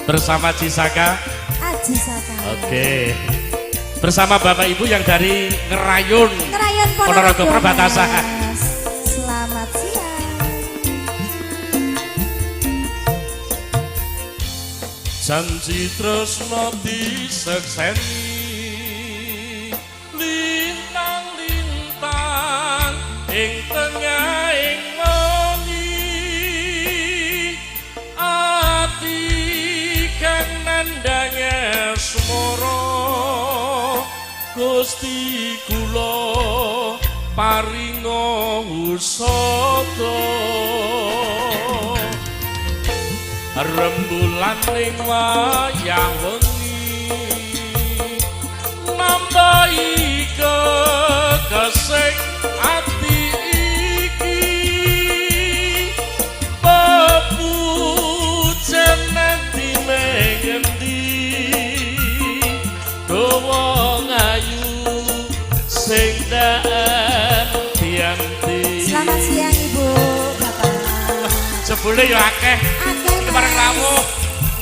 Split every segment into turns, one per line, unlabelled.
bersama Cisaka.
Cisaka.
Oke. Bersama Bapak Ibu yang dari Ngerayun Ponorogo perbatasan.
Selamat siang.
Janji tresno disekseni lintang-lintang ing tengahing wengi ati kang nandhange semara Gusti kula paringa usada rembulan ning wayah wengi nambahi kekesing ati iki pepujen nanti mengendi dawa ngayu sing dianti.
Selamat siang Ibu, Bapak.
Jebule ya akeh. Iki bareng rawuh.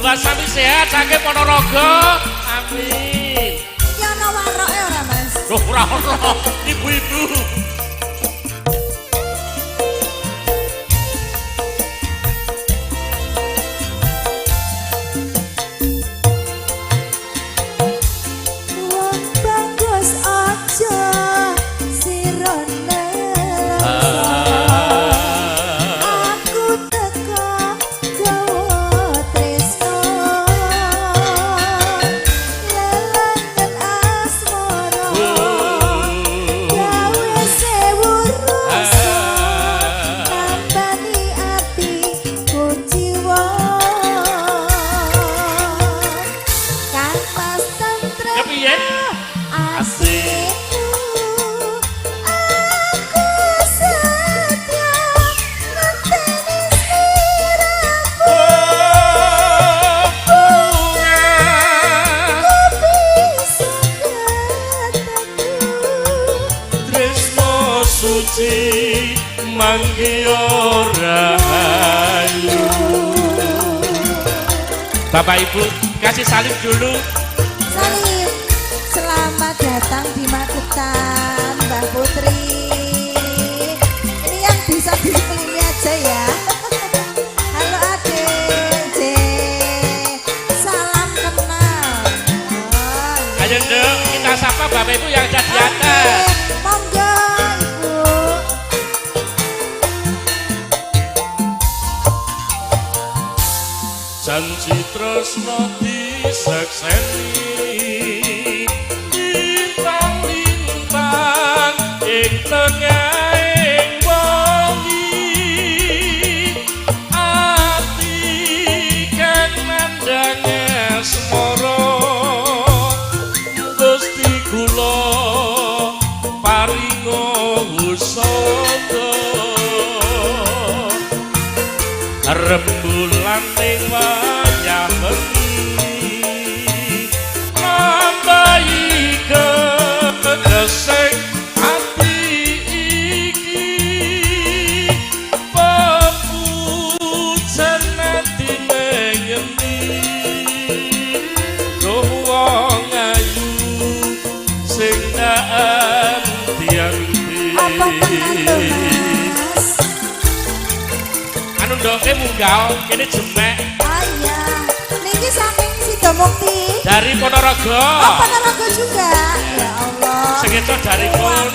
Mbak sami sehat saking Ponorogo. Amin.
Iki ana waroke ora, Mas?
Loh ora ono, ibu-ibu. Bapak Ibu kasih salim dulu.
Salim. Selamat datang di Magetan, Mbak Putri. Ini yang bisa dipilih aja ya. Halo Adik, C. Salam kenal.
Ayo dong kita sapa Bapak Ibu yang ada di atas.
Monggo Ibu.
Janji tresno disekseni lintang-lintang ing tengahing wengi ati kang nandhange semara Gusti kula paringa usada rembulan ning wayah wengi nambahi kekesing ati iki pepujen ati mengendi wong ayu sing dianti. Anu ndoke munggah kene jemek.
Ah iya. Niki saking Sidomukti.
Dari Ponorogo.
Oh, Ponorogo juga. Ya Allah.
Segitu dari pun.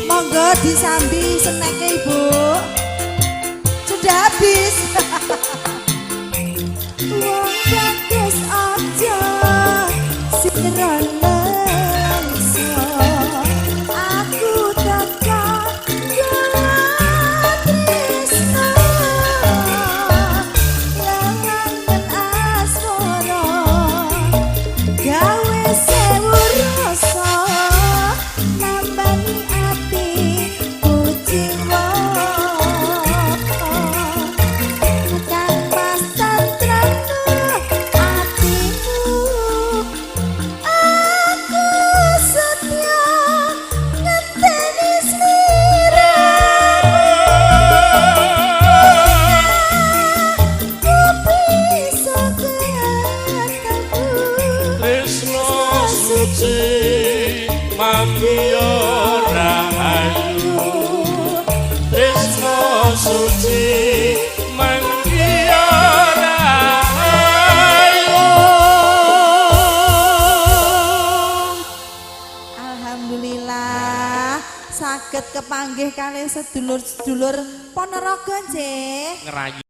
Monggo disambi seneke Ibu. Sudah habis. Wong bagus aja sederhana. saged kepanggih kalih sedulur-sedulur Ponorogo nggih.
Ngerayu